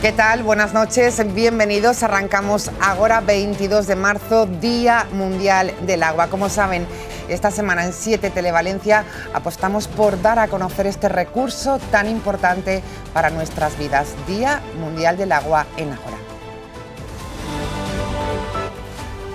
¿Qué tal? Buenas noches, bienvenidos. Arrancamos ahora 22 de marzo, Día Mundial del Agua. Como saben, esta semana en 7 Televalencia apostamos por dar a conocer este recurso tan importante para nuestras vidas. Día Mundial del Agua en Ágora.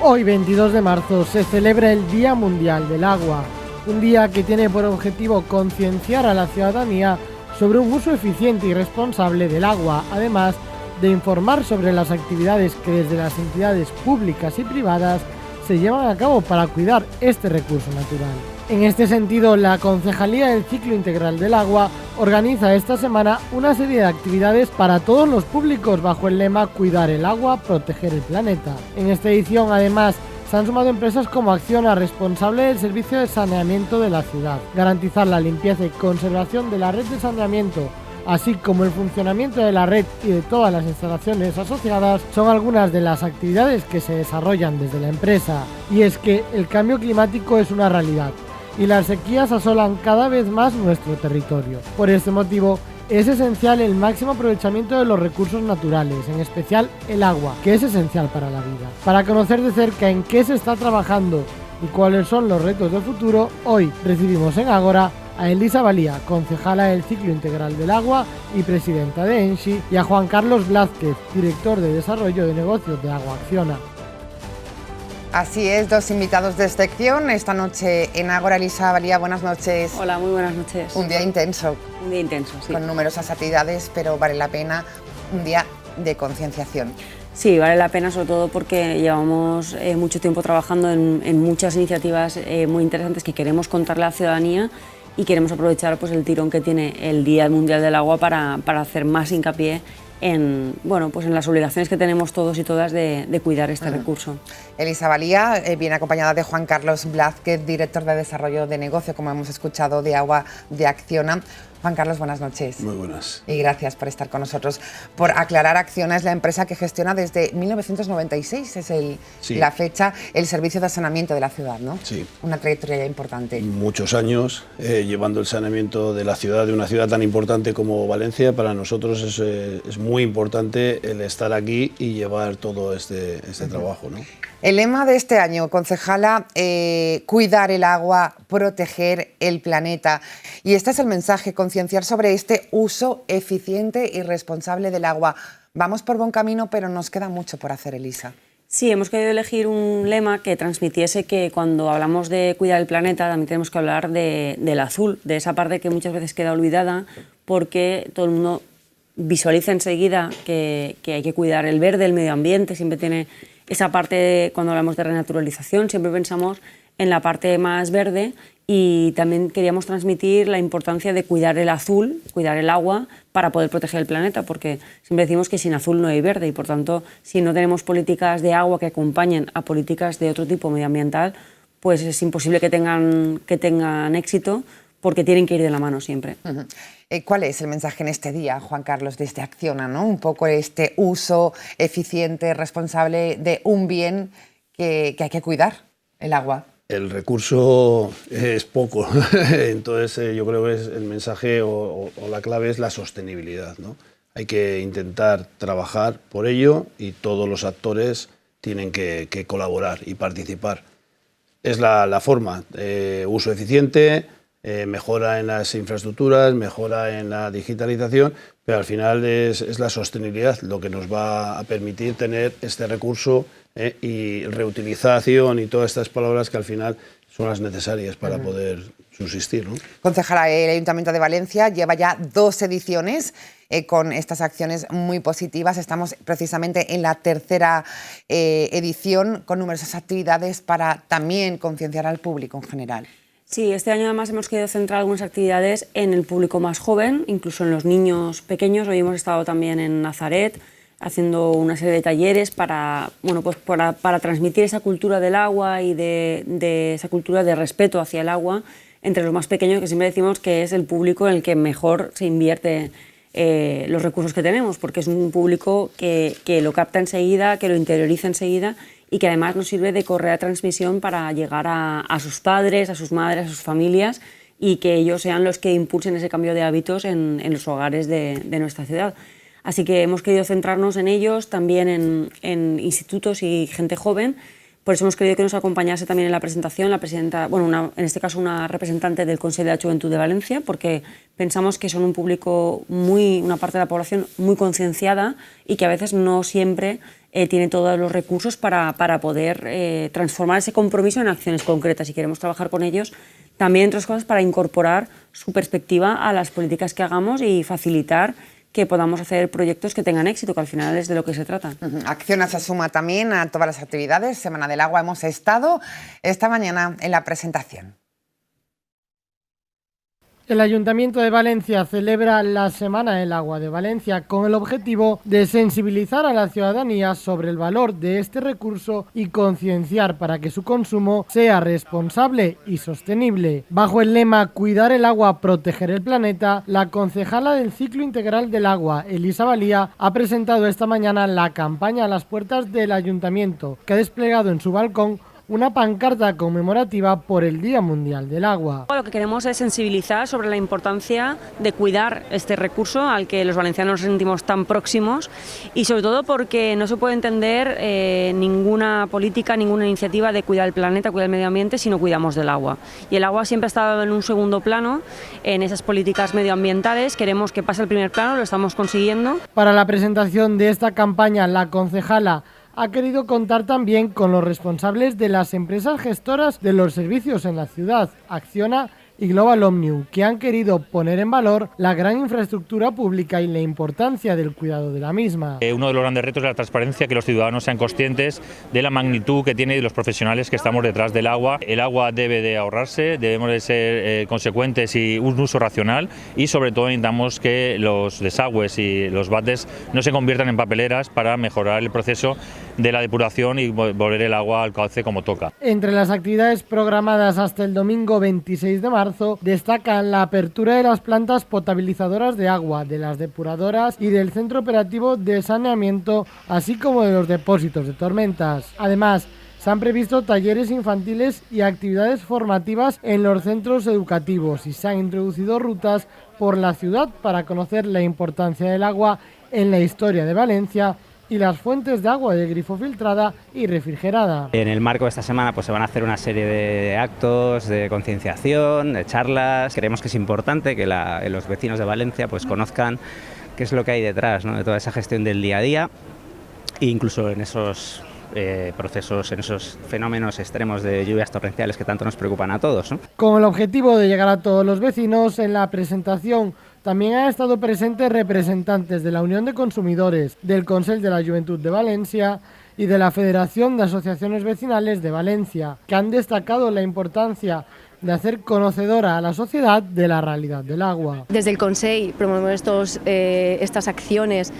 Hoy, 22 de marzo, se celebra el Día Mundial del Agua, un día que tiene por objetivo concienciar a la ciudadanía sobre un uso eficiente y responsable del agua, además de informar sobre las actividades que desde las entidades públicas y privadas se llevan a cabo para cuidar este recurso natural. En este sentido, la Concejalía del Ciclo Integral del Agua organiza esta semana una serie de actividades para todos los públicos bajo el lema Cuidar el agua, proteger el planeta. En esta edición, además, se han sumado empresas como Acciona, responsable del servicio de saneamiento de la ciudad. Garantizar la limpieza y conservación de la red de saneamiento, así como el funcionamiento de la red y de todas las instalaciones asociadas, son algunas de las actividades que se desarrollan desde la empresa. Y es que el cambio climático es una realidad y las sequías asolan cada vez más nuestro territorio. Por este motivo, es esencial el máximo aprovechamiento de los recursos naturales, en especial el agua, que es esencial para la vida. Para conocer de cerca en qué se está trabajando y cuáles son los retos del futuro, hoy recibimos en Ágora a Elisa Valía, concejala del Ciclo Integral del Agua y presidenta de ENSI, y a Juan Carlos Blázquez, director de Desarrollo de Negocios de Agua Acciona. Así es, dos invitados de sección esta noche en Ágora. Elisa Valía, buenas noches. Hola, muy buenas noches. Un día intenso. Un día intenso, sí. Con numerosas actividades, pero vale la pena, un día de concienciación. Sí, vale la pena, sobre todo porque llevamos mucho tiempo trabajando en muchas iniciativas muy interesantes que queremos contarle a la ciudadanía y queremos aprovechar pues, el tirón que tiene el Día Mundial del Agua para hacer más hincapié en, bueno, pues en las obligaciones que tenemos todos y todas de cuidar este recurso. Elisa Valía viene acompañada de Juan Carlos Blázquez, director de Desarrollo de Negocio, como hemos escuchado, de Agua de Acciona. Juan Carlos, buenas noches. Muy buenas. Y gracias por estar con nosotros. Por aclarar, Acciona es la empresa que gestiona desde 1996, es la fecha, el servicio de saneamiento de la ciudad, ¿no? Sí. Una trayectoria ya importante. Muchos años llevando el saneamiento de la ciudad, de una ciudad tan importante como Valencia. Para nosotros es muy importante el estar aquí y llevar todo este trabajo, ¿no? El lema de este año, concejala, cuidar el agua, proteger el planeta. Y este es el mensaje, concienciar sobre este uso eficiente y responsable del agua. Vamos por buen camino, pero nos queda mucho por hacer, Elisa. Sí, hemos querido elegir un lema que transmitiese que cuando hablamos de cuidar el planeta también tenemos que hablar del azul, de esa parte que muchas veces queda olvidada porque todo el mundo visualiza enseguida que hay que cuidar el verde, el medio ambiente, siempre tiene esa parte, cuando hablamos de renaturalización, siempre pensamos en la parte más verde y también queríamos transmitir la importancia de cuidar el azul, cuidar el agua para poder proteger el planeta, porque siempre decimos que sin azul no hay verde y por tanto si no tenemos políticas de agua que acompañen a políticas de otro tipo medioambiental, pues es imposible que tengan éxito porque tienen que ir de la mano siempre. ¿Cuál es el mensaje en este día, Juan Carlos, desde Acciona, ¿no? Un poco este uso eficiente, responsable de un bien que hay que cuidar, el agua. El recurso es poco, entonces yo creo que el mensaje o la clave es la sostenibilidad, ¿no? Hay que intentar trabajar por ello y todos los actores tienen que colaborar y participar. Es la forma, uso eficiente, mejora en las infraestructuras, mejora en la digitalización, pero al final es la sostenibilidad lo que nos va a permitir tener este recurso y reutilización y todas estas palabras que al final son las necesarias para poder subsistir, ¿no? Concejala, el Ayuntamiento de Valencia lleva ya 2 ediciones con estas acciones muy positivas. Estamos precisamente en la 3ª edición con numerosas actividades para también concienciar al público en general. Sí, este año además hemos querido centrar algunas actividades en el público más joven, incluso en los niños pequeños. Hoy hemos estado también en Nazaret haciendo una serie de talleres para transmitir esa cultura del agua y de esa cultura de respeto hacia el agua entre los más pequeños, que siempre decimos que es el público en el que mejor se invierte los recursos que tenemos, porque es un público que lo capta enseguida, que lo interioriza enseguida y que además nos sirve de correa de transmisión para llegar a sus padres, a sus madres, a sus familias y que ellos sean los que impulsen ese cambio de hábitos en los hogares de nuestra ciudad. Así que hemos querido centrarnos en ellos, también en institutos y gente joven. Por eso hemos querido que nos acompañase también en la presentación la presidenta, bueno, en este caso una representante del Consell de la Juventud de Valencia, porque pensamos que son un público una parte de la población muy concienciada y que a veces no siempre tiene todos los recursos para poder transformar ese compromiso en acciones concretas, y queremos trabajar con ellos también, entre otras cosas, para incorporar su perspectiva a las políticas que hagamos y facilitar que podamos hacer proyectos que tengan éxito, que al final es de lo que se trata. Acciona se suma también a todas las actividades. Semana del Agua, hemos estado esta mañana en la presentación. El Ayuntamiento de Valencia celebra la Semana del Agua de Valencia con el objetivo de sensibilizar a la ciudadanía sobre el valor de este recurso y concienciar para que su consumo sea responsable y sostenible. Bajo el lema Cuidar el agua, proteger el planeta, la concejala del Ciclo Integral del Agua, Elisa Valía, ha presentado esta mañana la campaña a las puertas del Ayuntamiento, que ha desplegado en su balcón una pancarta conmemorativa por el Día Mundial del Agua. Lo que queremos es sensibilizar sobre la importancia de cuidar este recurso al que los valencianos nos sentimos tan próximos, y sobre todo porque no se puede entender ninguna política, ninguna iniciativa de cuidar el planeta, cuidar el medio ambiente si no cuidamos del agua. Y el agua siempre ha estado en un segundo plano en esas políticas medioambientales. Queremos que pase al primer plano, lo estamos consiguiendo. Para la presentación de esta campaña, la concejala ha querido contar también con los responsables de las empresas gestoras de los servicios en la ciudad, Acciona y Global Omnium, que han querido poner en valor la gran infraestructura pública y la importancia del cuidado de la misma. Uno de los grandes retos es la transparencia, que los ciudadanos sean conscientes de la magnitud que tiene y de los profesionales que estamos detrás del agua. El agua debe de ahorrarse, debemos de ser consecuentes y un uso racional, y sobre todo necesitamos que los desagües y los váteres no se conviertan en papeleras para mejorar el proceso de la depuración y volver el agua al cauce como toca. Entre las actividades programadas hasta el domingo 26 de marzo destacan la apertura de las plantas potabilizadoras de agua, de las depuradoras y del centro operativo de saneamiento, así como de los depósitos de tormentas. Además, se han previsto talleres infantiles y actividades formativas en los centros educativos, y se han introducido rutas por la ciudad para conocer la importancia del agua en la historia de Valencia y las fuentes de agua de grifo filtrada y refrigerada. En el marco de esta semana se van a hacer una serie de actos de concienciación, de charlas. Creemos que es importante que los vecinos de Valencia conozcan qué es lo que hay detrás, ¿no?, de toda esa gestión del día a día, e incluso en esos procesos, en esos fenómenos extremos de lluvias torrenciales que tanto nos preocupan a todos, ¿no? Con el objetivo de llegar a todos los vecinos, en la presentación también han estado presentes representantes de la Unión de Consumidores, del Consell de la Juventud de Valencia y de la Federación de Asociaciones Vecinales de Valencia, que han destacado la importancia de hacer conocedora a la sociedad de la realidad del agua. Desde el Consell promovemos estas acciones,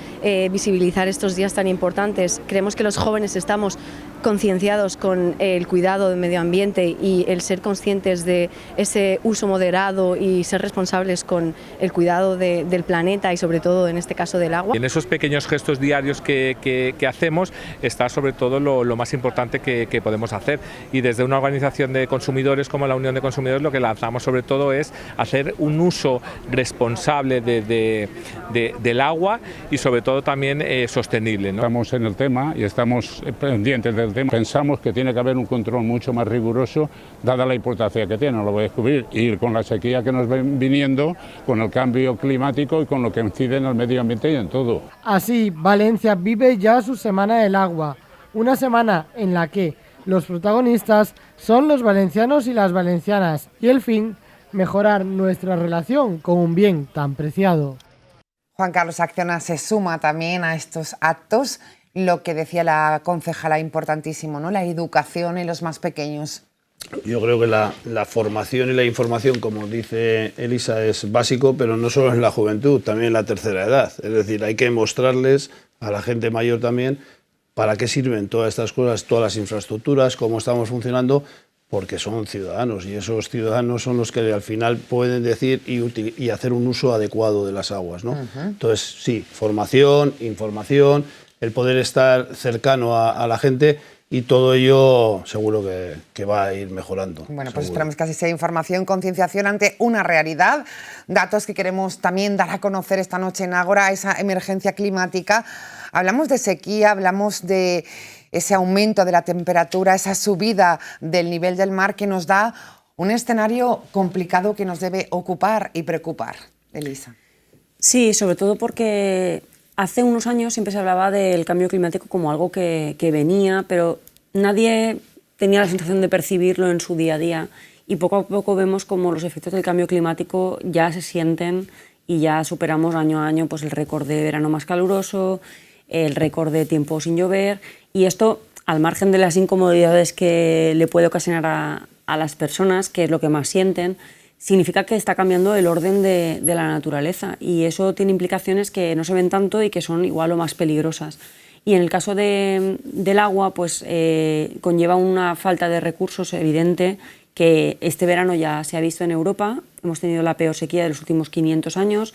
visibilizar estos días tan importantes. Creemos que los jóvenes estamos concienciados con el cuidado del medio ambiente y el ser conscientes de ese uso moderado y ser responsables con el cuidado del planeta y sobre todo en este caso del agua. En esos pequeños gestos diarios que hacemos está sobre todo lo más importante que podemos hacer, y desde una organización de consumidores como la Unión de Consumidores lo que lanzamos sobre todo es hacer un uso responsable del agua y sobre todo también sostenible, ¿no? Estamos en el tema y estamos pendientes del tema. Pensamos que tiene que haber un control mucho más riguroso dada la importancia que tiene, no lo voy a descubrir, y con la sequía que nos ven viniendo, con el cambio climático y con lo que incide en el medio ambiente y en todo. Así, Valencia vive ya su Semana del Agua, una semana en la que los protagonistas son los valencianos y las valencianas, y el fin, mejorar nuestra relación con un bien tan preciado. Juan Carlos, Acciona se suma también a estos actos, lo que decía la concejala, importantísimo, ¿no?, la educación en los más pequeños. Yo creo que la formación y la información, como dice Elisa, es básico, pero no solo en la juventud, también en la tercera edad. Es decir, hay que mostrarles a la gente mayor también para qué sirven todas estas cosas, todas las infraestructuras, cómo estamos funcionando, porque son ciudadanos, y esos ciudadanos son los que al final pueden decir y hacer un uso adecuado de las aguas, ¿no? Entonces, sí, formación, información, el poder estar cercano a la gente y todo ello seguro que va a ir mejorando. Bueno, pues seguro. esperamos que así sea. Información, concienciación ante una realidad, datos que queremos también dar a conocer esta noche en Ágora, esa emergencia climática. Hablamos de sequía, hablamos de ese aumento de la temperatura, esa subida del nivel del mar que nos da un escenario complicado que nos debe ocupar y preocupar. Elisa. Sí, sobre todo porque hace unos años siempre se hablaba del cambio climático como algo que venía, pero nadie tenía la sensación de percibirlo en su día a día, y poco a poco vemos como los efectos del cambio climático ya se sienten y ya superamos año a año pues, el récord de verano más caluroso, el récord de tiempo sin llover, y esto, al margen de las incomodidades que le puede ocasionar a las personas, que es lo que más sienten, significa que está cambiando el orden de la naturaleza, y eso tiene implicaciones que no se ven tanto y que son igual o más peligrosas. Y en el caso del agua, pues conlleva una falta de recursos evidente que este verano ya se ha visto en Europa. Hemos tenido la peor sequía de los últimos 500 años.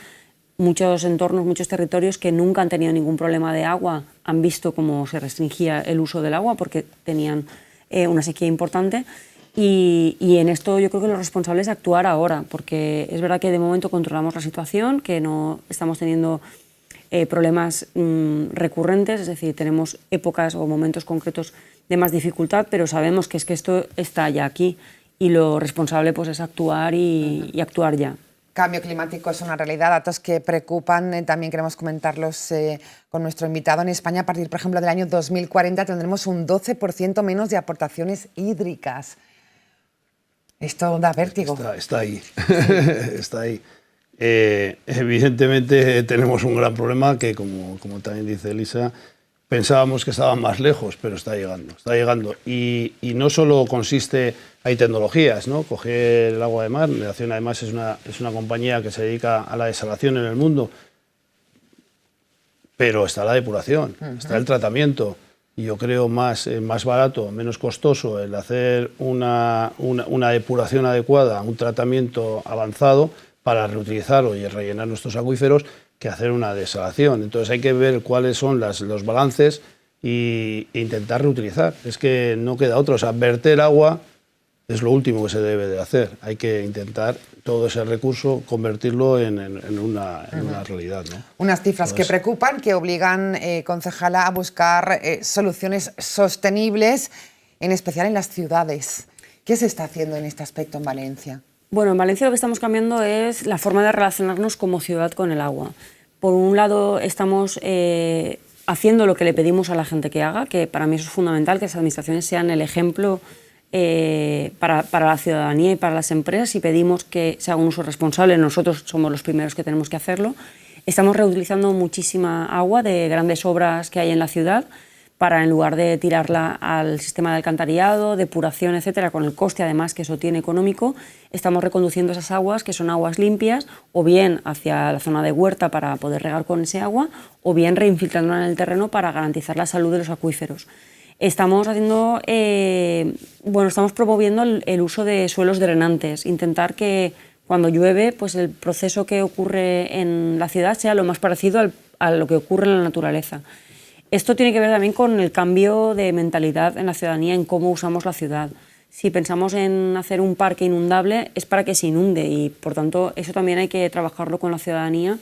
Muchos entornos, muchos territorios que nunca han tenido ningún problema de agua han visto cómo se restringía el uso del agua porque tenían una sequía importante. Y en esto yo creo que lo responsable es actuar ahora, porque es verdad que de momento controlamos la situación, que no estamos teniendo problemas recurrentes, es decir, tenemos épocas o momentos concretos de más dificultad, pero sabemos que es que esto está ya aquí y lo responsable pues, es actuar y actuar ya. Cambio climático es una realidad, datos que preocupan, también queremos comentarlos con nuestro invitado. En España, a partir, por ejemplo, del año 2040 tendremos un 12% menos de aportaciones hídricas. Esto da vértigo. Está ahí, está ahí. Evidentemente tenemos un gran problema que, como también dice Elisa, pensábamos que estaba más lejos, pero está llegando, está llegando. Y no solo consiste, hay tecnologías, ¿no? Coger el agua de mar, Nelación además es una compañía que se dedica a la desalación en el mundo, pero está la depuración, está el tratamiento. Y yo creo más barato, menos costoso el hacer una depuración adecuada, un tratamiento avanzado para reutilizarlo y rellenar nuestros acuíferos que hacer una desalación. Entonces hay que ver cuáles son los balances e intentar reutilizar. Es que no queda otro. O sea, verter agua es lo último que se debe de hacer. Hay que intentar todo ese recurso convertirlo en una realidad, ¿no? Unas cifras que preocupan, que obligan, concejala, a buscar soluciones sostenibles, en especial en las ciudades. ¿Qué se está haciendo en este aspecto en Valencia? Bueno, en Valencia lo que estamos cambiando es la forma de relacionarnos como ciudad con el agua. Por un lado, estamos haciendo lo que le pedimos a la gente que haga, que para mí eso es fundamental, que las administraciones sean el ejemplo para la ciudadanía y para las empresas, y pedimos que se haga un uso responsable. Nosotros somos los primeros que tenemos que hacerlo. Estamos reutilizando muchísima agua de grandes obras que hay en la ciudad para, en lugar de tirarla al sistema de alcantarillado, depuración, etcétera, con el coste además que eso tiene económico, estamos reconduciendo esas aguas, que son aguas limpias, o bien hacia la zona de huerta para poder regar con ese agua, o bien reinfiltrándola en el terreno para garantizar la salud de los acuíferos. Estamos estamos promoviendo el uso de suelos drenantes, intentar que cuando llueve, pues el proceso que ocurre en la ciudad sea lo más parecido a lo que ocurre en la naturaleza. Esto tiene que ver también con el cambio de mentalidad en la ciudadanía, en cómo usamos la ciudad. Si pensamos en hacer un parque inundable, es para que se inunde, y por tanto eso también hay que trabajarlo con la ciudadanía,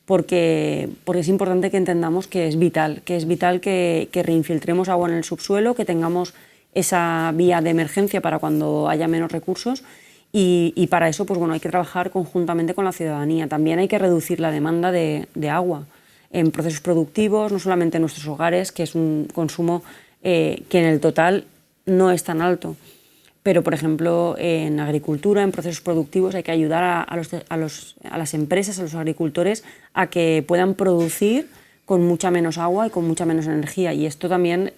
porque es importante que entendamos que es vital que reinfiltremos agua en el subsuelo, que tengamos esa vía de emergencia para cuando haya menos recursos, y para eso pues, hay que trabajar conjuntamente con la ciudadanía. También hay que reducir la demanda de agua en procesos productivos, no solamente en nuestros hogares, que es un consumo que en el total no es tan alto. Pero, por ejemplo, en agricultura, en procesos productivos, hay que ayudar a las empresas, a los agricultores, a que puedan producir con mucha menos agua y con mucha menos energía. Y esto también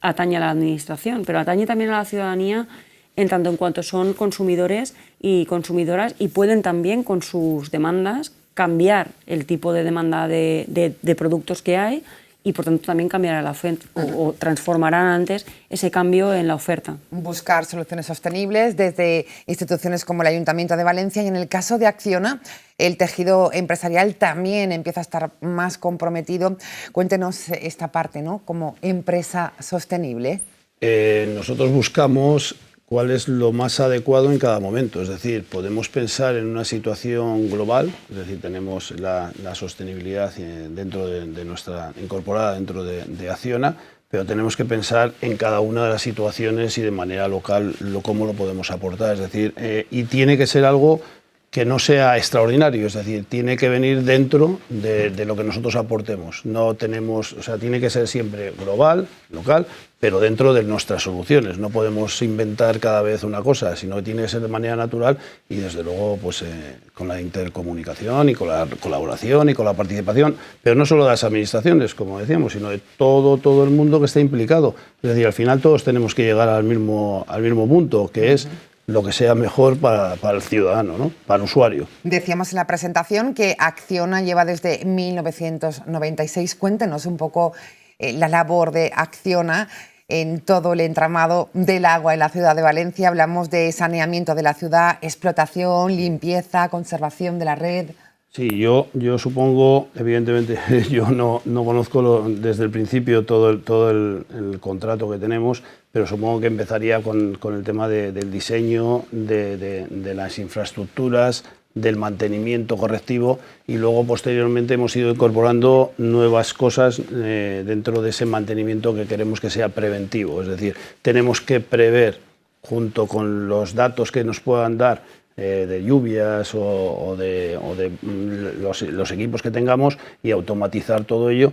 atañe a la administración, pero atañe también a la ciudadanía en tanto en cuanto son consumidores y consumidoras, y pueden también, con sus demandas, cambiar el tipo de demanda de productos que hay, y por tanto también cambiará la oferta o transformarán antes ese cambio en la oferta. Buscar soluciones sostenibles desde instituciones como el Ayuntamiento de Valencia, y en el caso de Acciona, el tejido empresarial también empieza a estar más comprometido. Cuéntenos esta parte, ¿no? Como empresa sostenible. Nosotros buscamos cuál es lo más adecuado en cada momento. Es decir, podemos pensar en una situación global, es decir, tenemos la sostenibilidad dentro de nuestra, incorporada dentro de Acciona, pero tenemos que pensar en cada una de las situaciones y de manera local cómo lo podemos aportar. Es decir, y tiene que ser algo que no sea extraordinario, es decir, tiene que venir dentro de lo que nosotros aportemos. No tenemos, o sea, tiene que ser siempre global, local, pero dentro de nuestras soluciones. No podemos inventar cada vez una cosa, sino que tiene que ser de manera natural y desde luego pues, con la intercomunicación y con la colaboración y con la participación, pero no solo de las administraciones, como decíamos, sino de todo el mundo que esté implicado. Es decir, al final todos tenemos que llegar al mismo punto, que es lo que sea mejor para el ciudadano, ¿no? Para el usuario. Decíamos en la presentación que Acciona lleva desde 1996. Cuéntenos un poco la labor de Acciona en todo el entramado del agua en la ciudad de Valencia. Hablamos de saneamiento de la ciudad, explotación, limpieza, conservación de la red. Sí, yo supongo, evidentemente, yo no conozco desde el principio todo el contrato que tenemos, pero supongo que empezaría con el tema del diseño, de las infraestructuras, del mantenimiento correctivo y luego posteriormente hemos ido incorporando nuevas cosas dentro de ese mantenimiento que queremos que sea preventivo. Es decir, tenemos que prever, junto con los datos que nos puedan dar, de lluvias o de los equipos que tengamos y automatizar todo ello,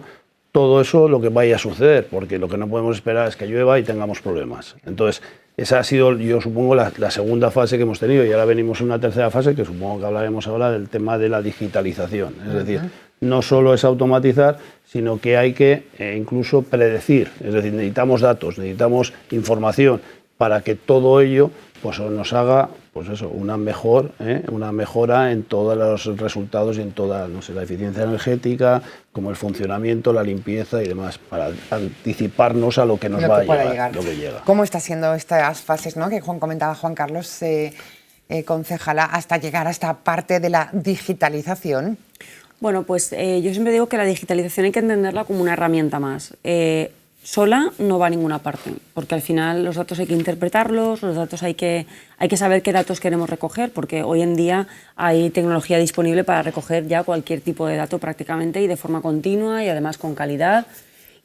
todo eso lo que vaya a suceder, porque lo que no podemos esperar es que llueva y tengamos problemas. Entonces, esa ha sido, yo supongo, la segunda fase que hemos tenido y ahora venimos a una tercera fase que supongo que hablaremos ahora del tema de la digitalización. Es decir, no solo es automatizar, sino que hay que incluso predecir, es decir, necesitamos datos, necesitamos información para que todo ello pues nos haga pues eso, una mejora en todos los resultados y en toda, no sé, la eficiencia energética, como el funcionamiento, la limpieza y demás, para anticiparnos a lo que nos va a llegar, lo que llega. ¿Cómo está siendo estas fases, ¿no?, que comentaba Juan Carlos, concejala, hasta llegar a esta parte de la digitalización? Bueno, pues yo siempre digo que la digitalización hay que entenderla como una herramienta más. Sola no va a ninguna parte, porque al final los datos hay que interpretarlos, los datos hay que saber qué datos queremos recoger, porque hoy en día hay tecnología disponible para recoger ya cualquier tipo de dato prácticamente y de forma continua y además con calidad.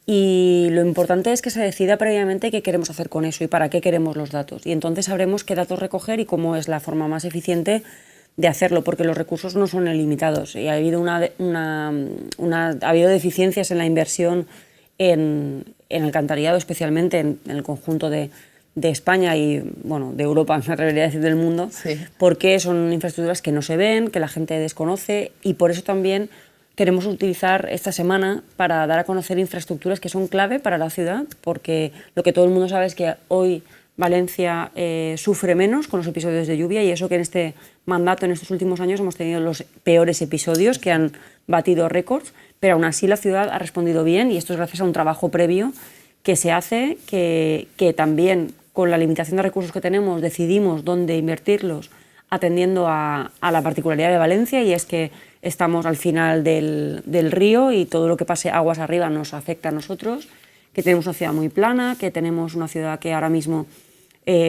Y lo importante es que se decida previamente qué queremos hacer con eso y para qué queremos los datos. Y entonces sabremos qué datos recoger y cómo es la forma más eficiente de hacerlo, porque los recursos no son ilimitados y ha habido, ha habido deficiencias en la inversión en alcantarillado, especialmente en el conjunto de España y bueno, de Europa, me atrevería a decir del mundo, sí, porque son infraestructuras que no se ven, que la gente desconoce y por eso también queremos utilizar esta semana para dar a conocer infraestructuras que son clave para la ciudad, porque lo que todo el mundo sabe es que hoy Valencia sufre menos con los episodios de lluvia y eso que en este mandato, en estos últimos años, hemos tenido los peores episodios que han batido récords, pero aún así la ciudad ha respondido bien y esto es gracias a un trabajo previo que se hace, que también con la limitación de recursos que tenemos decidimos dónde invertirlos atendiendo a la particularidad de Valencia y es que estamos al final del río y todo lo que pase aguas arriba nos afecta a nosotros, que tenemos una ciudad muy plana, que tenemos una ciudad que ahora mismo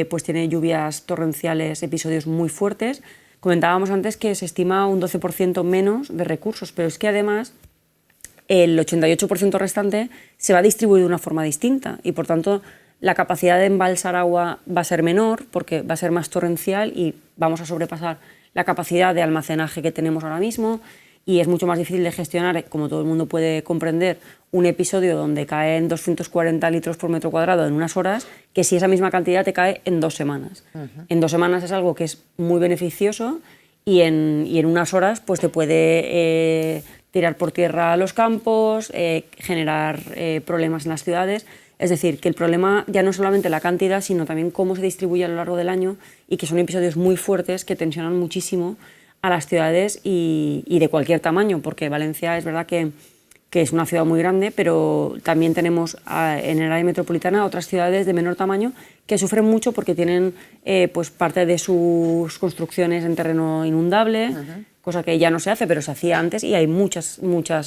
pues tiene lluvias torrenciales, episodios muy fuertes. Comentábamos antes que se estima un 12% menos de recursos, pero es que además el 88% restante se va a distribuir de una forma distinta y por tanto la capacidad de embalsar agua va a ser menor porque va a ser más torrencial y vamos a sobrepasar la capacidad de almacenaje que tenemos ahora mismo y es mucho más difícil de gestionar, como todo el mundo puede comprender, un episodio donde caen 240 litros por metro cuadrado en unas horas que si esa misma cantidad te cae en 2 semanas. En 2 semanas es algo que es muy beneficioso y en unas horas pues te puede tirar por tierra los campos, generar problemas en las ciudades. Es decir, que el problema ya no es solamente la cantidad, sino también cómo se distribuye a lo largo del año y que son episodios muy fuertes que tensionan muchísimo a las ciudades y de cualquier tamaño, porque Valencia es verdad que es una ciudad muy grande, pero también tenemos en el área metropolitana otras ciudades de menor tamaño que sufren mucho porque tienen pues parte de sus construcciones en terreno inundable, cosa que ya no se hace, pero se hacía antes y hay muchas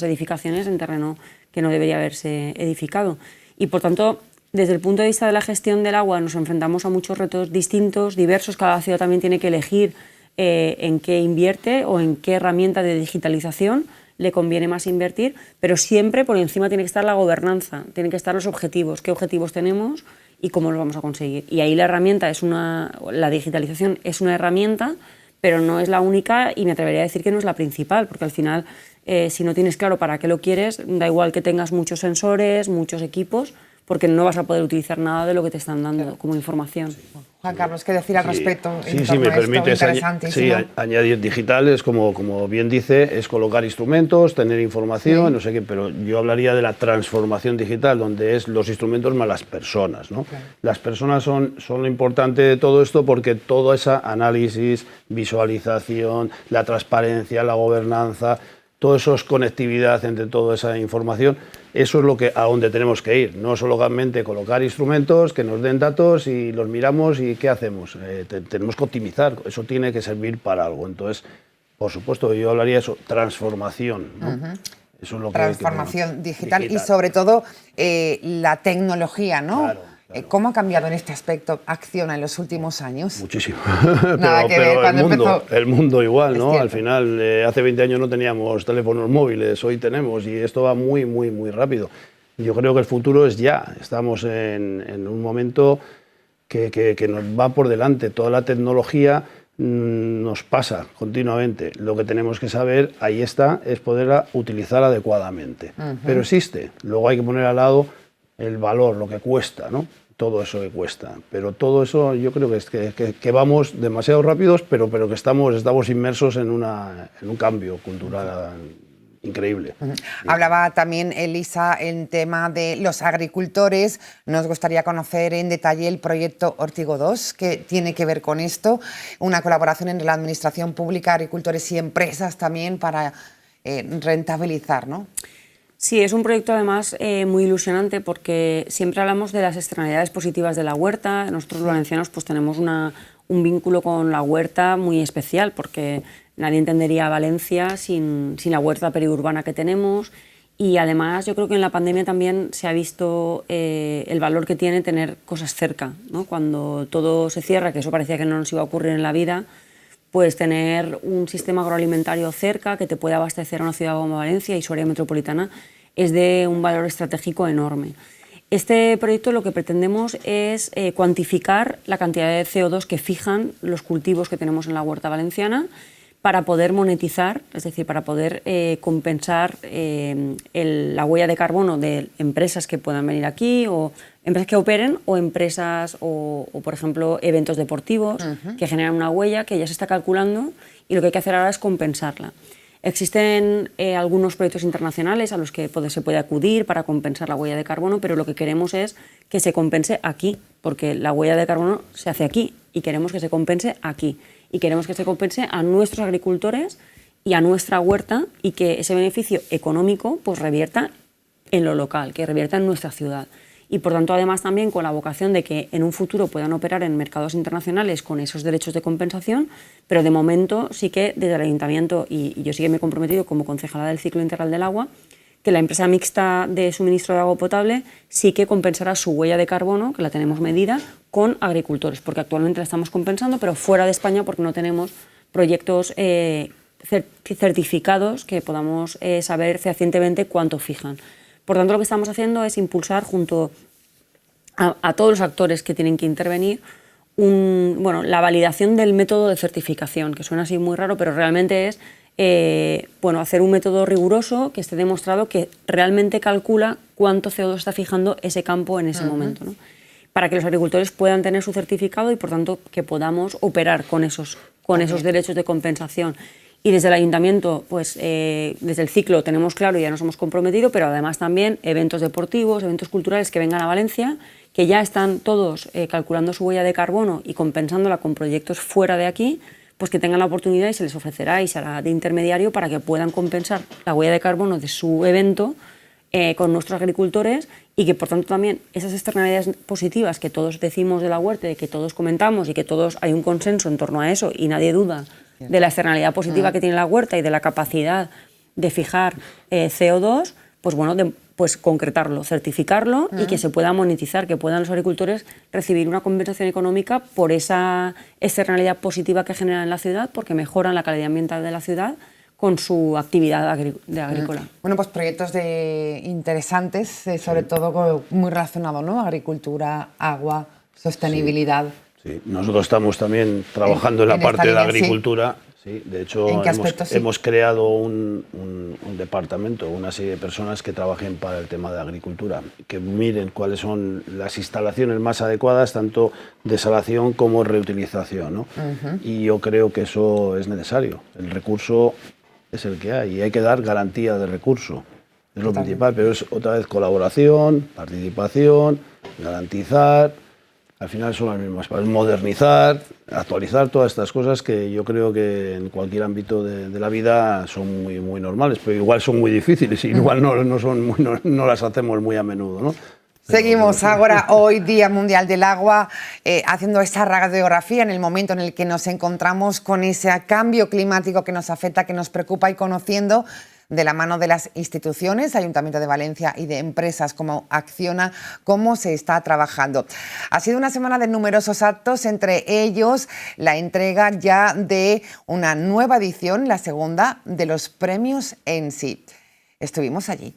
edificaciones en terreno que no debería haberse edificado. Y por tanto, Desde el punto de vista de la gestión del agua nos enfrentamos a muchos retos distintos, diversos. Cada ciudad también tiene que elegir en qué invierte o en qué herramienta de digitalización le conviene más invertir, pero siempre por encima tiene que estar la gobernanza, tienen que estar los objetivos, qué objetivos tenemos y cómo los vamos a conseguir. Y ahí la digitalización es una herramienta, pero no es la única y me atrevería a decir que no es la principal, porque al final si no tienes claro para qué lo quieres, da igual que tengas muchos sensores, muchos equipos, porque no vas a poder utilizar nada de lo que te están dando como información. Juan Carlos, ¿qué decir al respecto? Sí, me permite añadir digitales, como bien dice, es colocar instrumentos, tener información, no sé qué, pero yo hablaría de la transformación digital, donde es los instrumentos más las personas, ¿no? Claro. Las personas son lo importante de todo esto porque todo ese análisis, visualización, la transparencia, la gobernanza, todo eso es conectividad entre toda esa información. Eso es a donde tenemos que ir, no solamente colocar instrumentos que nos den datos y los miramos y ¿qué hacemos? Tenemos que optimizar, eso tiene que servir para algo. Entonces, por supuesto, yo hablaría de eso, transformación, ¿no? Eso es lo transformación digital y sobre todo la tecnología, ¿no? Claro. ¿Cómo ha cambiado en este aspecto Acciona en los últimos años? Muchísimo. Nada que ver cuando el mundo igual, ¿no? Al final, hace 20 años no teníamos teléfonos móviles, hoy tenemos y esto va muy, muy, muy rápido. Yo creo que el futuro es ya. Estamos en un momento que nos va por delante. Toda la tecnología nos pasa continuamente. Lo que tenemos que saber, ahí está, es poderla utilizar adecuadamente. Pero existe. Luego hay que poner al lado el valor, lo que cuesta, ¿no? Todo eso que cuesta. Pero todo eso yo creo que vamos demasiado rápidos, pero que estamos inmersos en un cambio cultural increíble. Hablaba también Elisa en tema de los agricultores. Nos gustaría conocer en detalle el proyecto Ortigo 2, que tiene que ver con esto, una colaboración entre la administración pública, agricultores y empresas también para rentabilizar, ¿no? Sí, es un proyecto además muy ilusionante porque siempre hablamos de las externalidades positivas de la huerta. Nosotros los valencianos pues tenemos un vínculo con la huerta muy especial porque nadie entendería Valencia sin la huerta periurbana que tenemos y además yo creo que en la pandemia también se ha visto el valor que tiene tener cosas cerca, ¿no? Cuando todo se cierra, que eso parecía que no nos iba a ocurrir en la vida, pues tener un sistema agroalimentario cerca que te pueda abastecer a una ciudad como Valencia y su área metropolitana es de un valor estratégico enorme. Este proyecto lo que pretendemos es cuantificar la cantidad de CO2 que fijan los cultivos que tenemos en la huerta valenciana para poder monetizar, es decir, para poder compensar la huella de carbono de empresas que puedan venir aquí o empresas que operen o empresas o por ejemplo, eventos deportivos que generan una huella que ya se está calculando y lo que hay que hacer ahora es compensarla. Existen algunos proyectos internacionales a los que se puede acudir para compensar la huella de carbono, pero lo que queremos es que se compense aquí, porque la huella de carbono se hace aquí y queremos que se compense aquí. Y queremos que se compense a nuestros agricultores y a nuestra huerta y que ese beneficio económico pues revierta en lo local, que revierta en nuestra ciudad. Y por tanto, además, también con la vocación de que en un futuro puedan operar en mercados internacionales con esos derechos de compensación, pero de momento sí que desde el Ayuntamiento, y yo sí que me he comprometido como concejala del ciclo integral del agua, que la empresa mixta de suministro de agua potable sí que compensará su huella de carbono, que la tenemos medida, con agricultores, porque actualmente la estamos compensando, pero fuera de España porque no tenemos proyectos certificados que podamos saber fehacientemente cuánto fijan. Por tanto, lo que estamos haciendo es impulsar junto a todos los actores que tienen que intervenir la validación del método de certificación, que suena así muy raro, pero realmente es hacer un método riguroso que esté demostrado que realmente calcula cuánto CO2 está fijando ese campo en ese momento, ¿no? Para que los agricultores puedan tener su certificado y, por tanto, que podamos operar con esos derechos de compensación. Y desde el Ayuntamiento, pues desde el ciclo tenemos claro y ya nos hemos comprometido, pero además también eventos deportivos, eventos culturales que vengan a Valencia, que ya están todos calculando su huella de carbono y compensándola con proyectos fuera de aquí, pues que tengan la oportunidad y se les ofrecerá y se hará de intermediario para que puedan compensar la huella de carbono de su evento con nuestros agricultores y que por tanto también esas externalidades positivas que todos decimos de la huerta, que todos comentamos y que todos hay un consenso en torno a eso y nadie duda de la externalidad positiva que tiene la huerta y de la capacidad de fijar CO2, pues bueno, pues concretarlo, certificarlo y que se pueda monetizar, que puedan los agricultores recibir una compensación económica por esa externalidad positiva que generan en la ciudad, porque mejoran la calidad ambiental de la ciudad con su actividad agrícola. Bueno, pues proyectos interesantes, sobre todo muy relacionados, ¿no? Agricultura, agua, sostenibilidad. Sí, nosotros estamos también trabajando en la parte de la agricultura. Sí, de hecho, hemos creado un departamento, una serie de personas que trabajen para el tema de agricultura, que miren cuáles son las instalaciones más adecuadas, tanto desalación como reutilización, ¿no? Y yo creo que eso es necesario. El recurso es el que hay y hay que dar garantía de recurso. Es lo principal, pero es otra vez colaboración, participación, garantizar. Al final son las mismas, para modernizar, actualizar todas estas cosas que yo creo que en cualquier ámbito de la vida son muy normales, pero igual son muy difíciles y igual no las hacemos muy a menudo, ¿no? Seguimos ahora, hoy Día Mundial del Agua, haciendo esta radiografía en el momento en el que nos encontramos con ese cambio climático que nos afecta, que nos preocupa, y conociendo de la mano de las instituciones, Ayuntamiento de Valencia y de empresas como Acciona, cómo se está trabajando. Ha sido una semana de numerosos actos, entre ellos la entrega ya de una nueva edición, la segunda, de los premios ENSI. Estuvimos allí.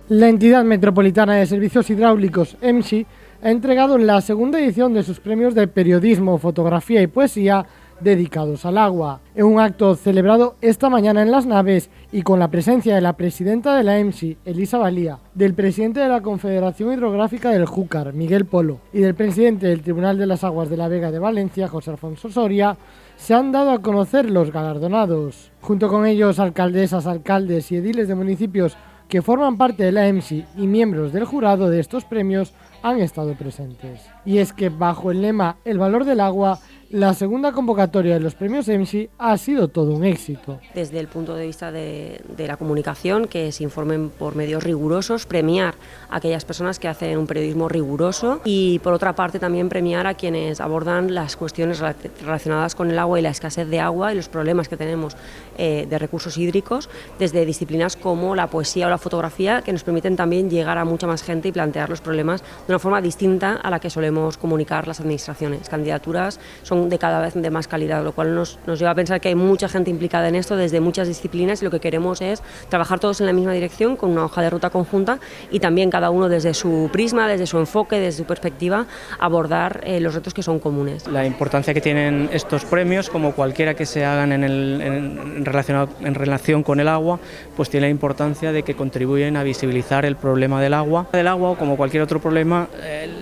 La entidad metropolitana de servicios hidráulicos, EMSI, ha entregado la segunda edición de sus premios de periodismo, fotografía y poesía dedicados al agua. En un acto celebrado esta mañana en Las Naves y con la presencia de la presidenta de la EMSI, Elisa Valía, del presidente de la Confederación Hidrográfica del Júcar, Miguel Polo, y del presidente del Tribunal de las Aguas de la Vega de Valencia, José Alfonso Soria, se han dado a conocer los galardonados. Junto con ellos, alcaldesas, alcaldes y ediles de municipios que forman parte de la EMSI y miembros del jurado de estos premios han estado presentes. Y es que bajo el lema El valor del agua, la segunda convocatoria de los premios EMSI ha sido todo un éxito. Desde el punto de vista de la comunicación, que se informen por medios rigurosos, premiar a aquellas personas que hacen un periodismo riguroso y, por otra parte, también premiar a quienes abordan las cuestiones relacionadas con el agua y la escasez de agua y los problemas que tenemos de recursos hídricos, desde disciplinas como la poesía o la fotografía, que nos permiten también llegar a mucha más gente y plantear los problemas de una forma distinta a la que solemos comunicar las administraciones. Candidaturas son de cada vez de más calidad, lo cual nos lleva a pensar que hay mucha gente implicada en esto desde muchas disciplinas y lo que queremos es trabajar todos en la misma dirección con una hoja de ruta conjunta y también cada uno desde su prisma, desde su enfoque, desde su perspectiva, abordar los retos que son comunes. La importancia que tienen estos premios, como cualquiera que se hagan en relación con el agua, pues tiene la importancia de que contribuyen a visibilizar el problema del agua. O como cualquier otro problema,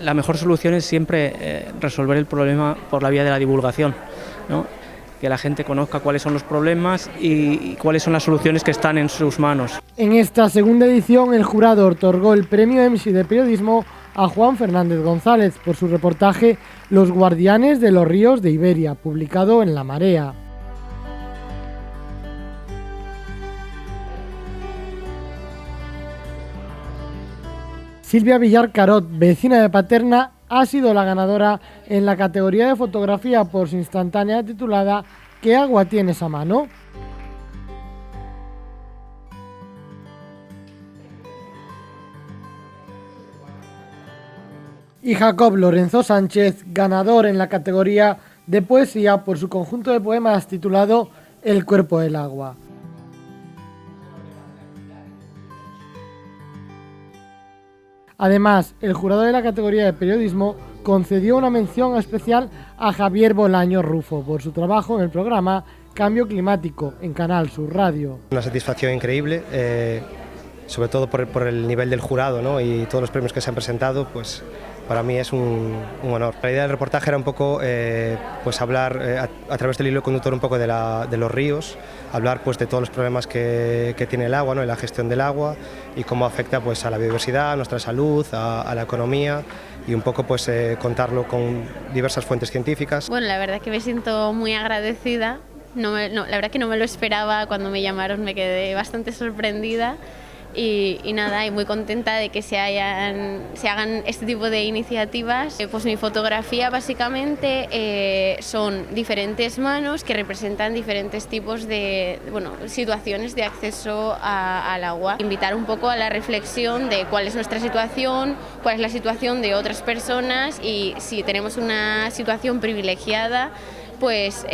la mejor solución es siempre resolver el problema por la vía de la divulgación, ¿no? Que la gente conozca cuáles son los problemas y cuáles son las soluciones que están en sus manos. En esta segunda edición, el jurado otorgó el premio EMSI de periodismo a Juan Fernández González por su reportaje Los guardianes de los ríos de Iberia, publicado en La Marea. Silvia Villar Carot, vecina de Paterna, ha sido la ganadora en la categoría de fotografía por su instantánea titulada ¿Qué agua tienes a mano? Y Jacob Lorenzo Sánchez, ganador en la categoría de poesía por su conjunto de poemas titulado El cuerpo del agua. Además, el jurado de la categoría de periodismo concedió una mención especial a Javier Bolaño Rufo por su trabajo en el programa Cambio Climático en Canal Sur Radio. Una satisfacción increíble, sobre todo por el nivel del jurado, ¿no? Y todos los premios que se han presentado, pues para mí es un honor. La idea del reportaje era un poco pues hablar a través del hilo conductor un poco de los ríos, hablar pues de todos los problemas que tiene el agua, ¿no? Y la gestión del agua y cómo afecta pues a la biodiversidad, a nuestra salud, a la economía y un poco pues contarlo con diversas fuentes científicas. Bueno, la verdad que me siento muy agradecida. La verdad que no me lo esperaba, cuando me llamaron me quedé bastante sorprendida y nada, y muy contenta de que se hagan este tipo de iniciativas. Pues mi fotografía básicamente son diferentes manos que representan diferentes tipos de situaciones de acceso al agua. Invitar un poco a la reflexión de cuál es nuestra situación, cuál es la situación de otras personas y si tenemos una situación privilegiada, pues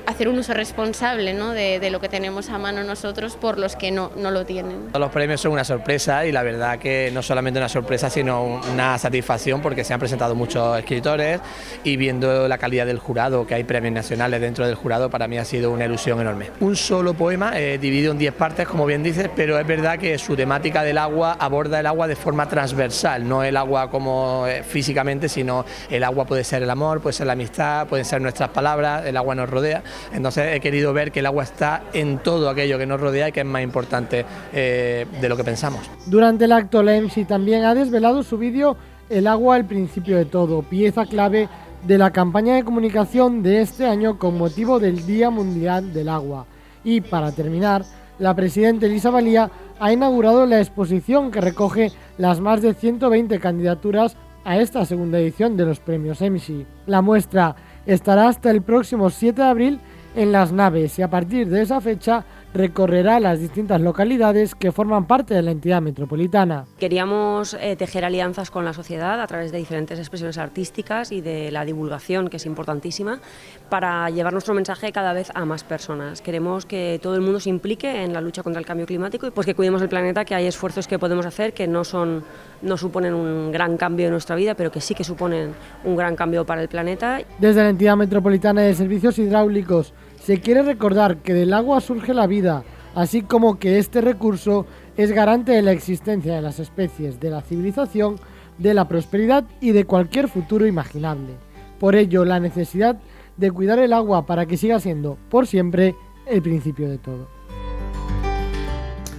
hacer un uso responsable, ¿no?, de lo que tenemos a mano nosotros por los que no lo tienen. Los premios son una sorpresa y la verdad que no solamente una sorpresa sino una satisfacción porque se han presentado muchos escritores y viendo la calidad del jurado, que hay premios nacionales dentro del jurado, para mí ha sido una ilusión enorme. Un solo poema dividido en 10 partes, como bien dices, pero es verdad que su temática del agua aborda el agua de forma transversal, no el agua como físicamente, sino el agua puede ser el amor, puede ser la amistad, pueden ser nuestras palabras, el agua nos rodea, entonces he querido ver que el agua está en todo aquello que nos rodea y que es más importante de lo que pensamos. Durante el acto, la MC también ha desvelado su vídeo El agua, el principio de todo, pieza clave de la campaña de comunicación de este año con motivo del Día Mundial del Agua. Y para terminar, la presidenta Elisa Valía ha inaugurado la exposición que recoge las más de 120 candidaturas a esta segunda edición de los premios MC. La muestra estará hasta el próximo 7 de abril en Las Naves y a partir de esa fecha recorrerá las distintas localidades que forman parte de la entidad metropolitana. Queríamos tejer alianzas con la sociedad a través de diferentes expresiones artísticas y de la divulgación, que es importantísima, para llevar nuestro mensaje cada vez a más personas. Queremos que todo el mundo se implique en la lucha contra el cambio climático y pues que cuidemos el planeta, que hay esfuerzos que podemos hacer que no suponen un gran cambio en nuestra vida, pero que sí que suponen un gran cambio para el planeta. Desde la entidad metropolitana de servicios hidráulicos se quiere recordar que del agua surge la vida, así como que este recurso es garante de la existencia de las especies, de la civilización, de la prosperidad y de cualquier futuro imaginable. Por ello, la necesidad de cuidar el agua para que siga siendo, por siempre, el principio de todo.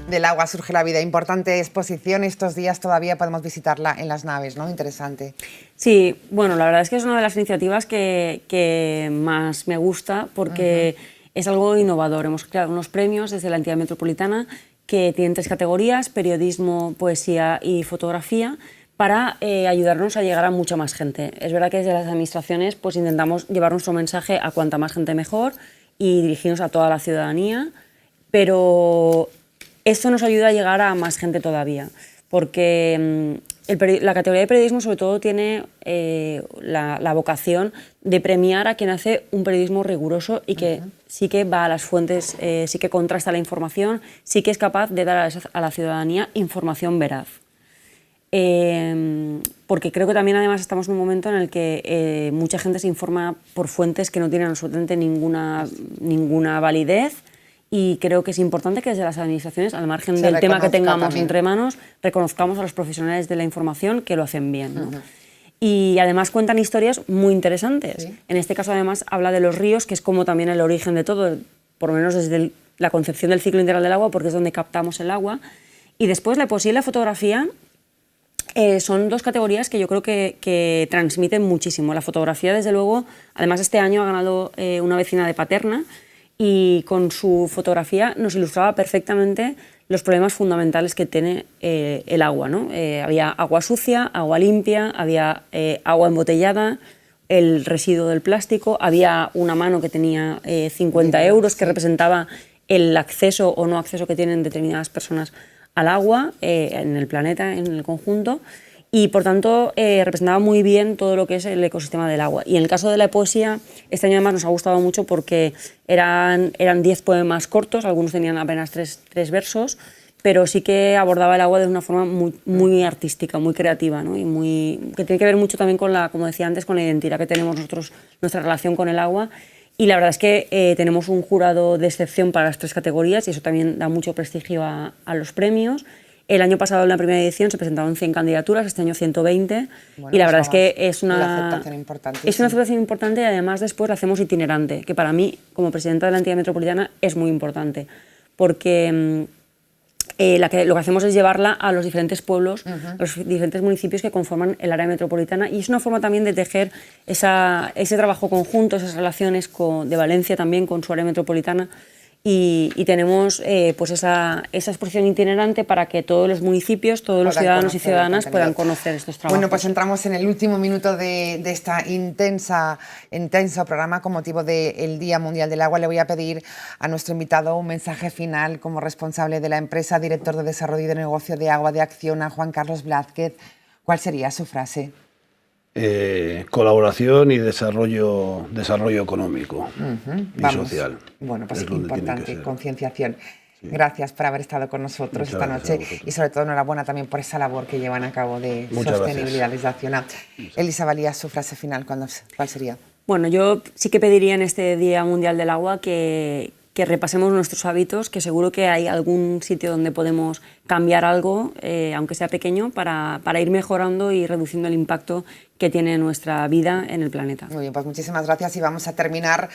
Del agua surge la vida. Importante exposición. Estos días todavía podemos visitarla en Las Naves, ¿no? Interesante. Sí, bueno, la verdad es que es una de las iniciativas que más me gusta porque es algo innovador. Hemos creado unos premios desde la entidad metropolitana que tienen 3 categorías: periodismo, poesía y fotografía, para ayudarnos a llegar a mucha más gente. Es verdad que desde las administraciones pues intentamos llevar nuestro mensaje a cuanta más gente mejor y dirigirnos a toda la ciudadanía, pero esto nos ayuda a llegar a más gente todavía, porque la categoría de periodismo sobre todo tiene la vocación de premiar a quien hace un periodismo riguroso y que sí que va a las fuentes, sí que contrasta la información, sí que es capaz de dar a la ciudadanía información veraz. Porque creo que también además estamos en un momento en el que mucha gente se informa por fuentes que no tienen absolutamente ninguna validez. Y creo que es importante que desde las administraciones, al margen del tema que tengamos entre manos, reconozcamos a los profesionales de la información que lo hacen bien, ¿no? Y además cuentan historias muy interesantes. Sí. En este caso además habla de los ríos, que es como también el origen de todo, por lo menos desde la concepción del ciclo integral del agua, porque es donde captamos el agua. Y después la poesía y la fotografía son 2 categorías que yo creo que transmiten muchísimo. La fotografía, desde luego, además este año ha ganado una vecina de Paterna, y con su fotografía nos ilustraba perfectamente los problemas fundamentales que tiene el agua, ¿no? Había agua sucia, agua limpia, había agua embotellada, el residuo del plástico, había una mano que tenía 50 euros que representaba el acceso o no acceso que tienen determinadas personas al agua en el planeta, en el conjunto. Y por tanto representaba muy bien todo lo que es el ecosistema del agua. Y en el caso de la poesía, este año además nos ha gustado mucho porque eran 10 poemas cortos, algunos tenían apenas 3 versos, pero sí que abordaba el agua de una forma muy artística, muy creativa, ¿no? Y que tiene que ver mucho también con como decía antes, con la identidad que tenemos nosotros, nuestra relación con el agua. Y la verdad es que tenemos un jurado de excepción para las 3 categorías y eso también da mucho prestigio a los premios. El año pasado, en la primera edición, se presentaron 100 candidaturas, este año 120, bueno, y la verdad es que es una aceptación importante y además después la hacemos itinerante, que para mí, como presidenta de la entidad metropolitana, es muy importante, porque lo que hacemos es llevarla a los diferentes pueblos, a los diferentes municipios que conforman el área metropolitana, y es una forma también de tejer ese trabajo conjunto, esas relaciones de Valencia también con su área metropolitana. y tenemos pues esa exposición itinerante para que todos los municipios, todos los ciudadanos y ciudadanas puedan conocer estos trabajos. Bueno, pues entramos en el último minuto de esta intenso programa con motivo del Día Mundial del Agua. Le voy a pedir a nuestro invitado un mensaje final como responsable de la empresa, director de Desarrollo y de Negocio de Agua de Acciona, Juan Carlos Blázquez. ¿Cuál sería su frase? Colaboración y desarrollo económico y social. Bueno, pues es importante, concienciación. Sí. Gracias por haber estado con nosotros esta noche y sobre todo enhorabuena también por esa labor que llevan a cabo de sostenibilidad desde Acciona. Elisa Valía, su frase final, ¿cuál sería? Bueno, yo sí que pediría en este Día Mundial del Agua que repasemos nuestros hábitos, que seguro que hay algún sitio donde podemos cambiar algo, aunque sea pequeño, para ir mejorando y reduciendo el impacto que tiene nuestra vida en el planeta. Muy bien, pues muchísimas gracias y vamos a terminar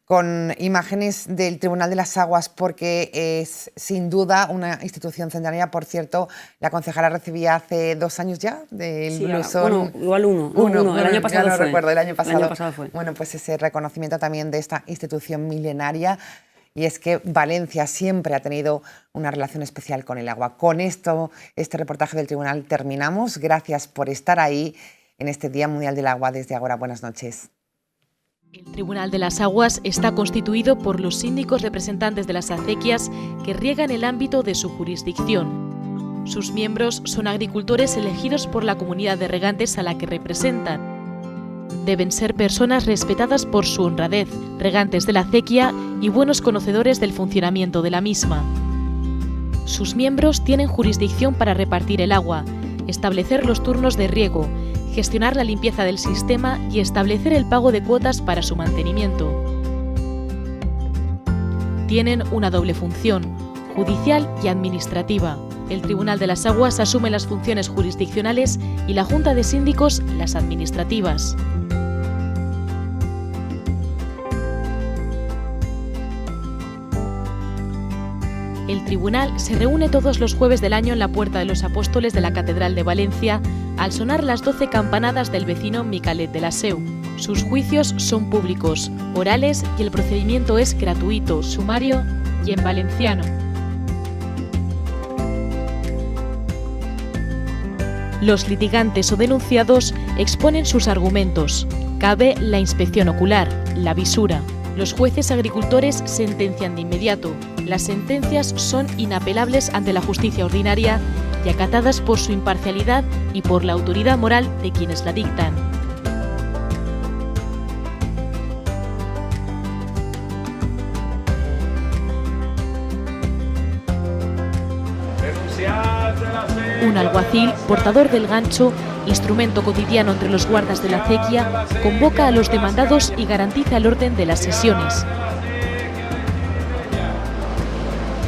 con imágenes del Tribunal de las Aguas, porque es sin duda una institución centenaria. Por cierto, la concejala recibía hace 2 años ya del blusón. Bueno, igual uno. El año pasado ya no fue. Recuerdo, el año pasado fue. Bueno, pues ese reconocimiento también de esta institución milenaria. Y es que Valencia siempre ha tenido una relación especial con el agua. Con esto, este reportaje del Tribunal terminamos. Gracias por estar ahí en este Día Mundial del Agua. Desde ahora, buenas noches. El Tribunal de las Aguas está constituido por los síndicos representantes de las acequias que riegan el ámbito de su jurisdicción. Sus miembros son agricultores elegidos por la comunidad de regantes a la que representan. Deben ser personas respetadas por su honradez, regantes de la acequia y buenos conocedores del funcionamiento de la misma. Sus miembros tienen jurisdicción para repartir el agua, establecer los turnos de riego, gestionar la limpieza del sistema y establecer el pago de cuotas para su mantenimiento. Tienen una doble función, judicial y administrativa. El Tribunal de las Aguas asume las funciones jurisdiccionales y la Junta de Síndicos las administrativas. El tribunal se reúne todos los jueves del año en la Puerta de los Apóstoles de la Catedral de Valencia al sonar las 12 campanadas del vecino Micalet de la Seu. Sus juicios son públicos, orales y el procedimiento es gratuito, sumario y en valenciano. Los litigantes o denunciados exponen sus argumentos. Cabe la inspección ocular, la visura. Los jueces agricultores sentencian de inmediato. Las sentencias son inapelables ante la justicia ordinaria y acatadas por su imparcialidad y por la autoridad moral de quienes la dictan. Un alguacil, portador del gancho, instrumento cotidiano entre los guardas de la acequia, convoca a los demandados y garantiza el orden de las sesiones.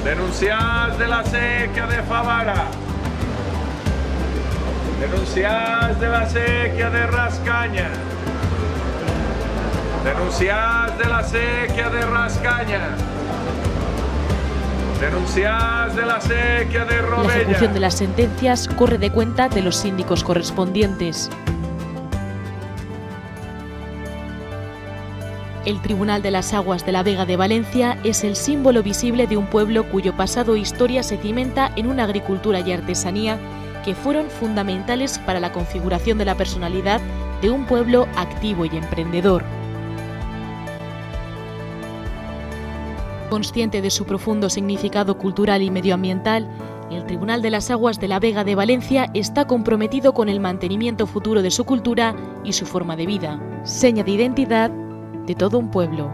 Denunciats de la sequía de Favara. Denunciats de la sequía de Rascaña. Denunciats de la sequía de Rascaña. Denunciats de la sequía de Robella. La ejecución de las sentencias corre de cuenta de los síndicos correspondientes. El Tribunal de las Aguas de la Vega de Valencia es el símbolo visible de un pueblo cuyo pasado e historia se cimenta en una agricultura y artesanía que fueron fundamentales para la configuración de la personalidad de un pueblo activo y emprendedor. Consciente de su profundo significado cultural y medioambiental, el Tribunal de las Aguas de la Vega de Valencia está comprometido con el mantenimiento futuro de su cultura y su forma de vida, seña de identidad de todo un pueblo.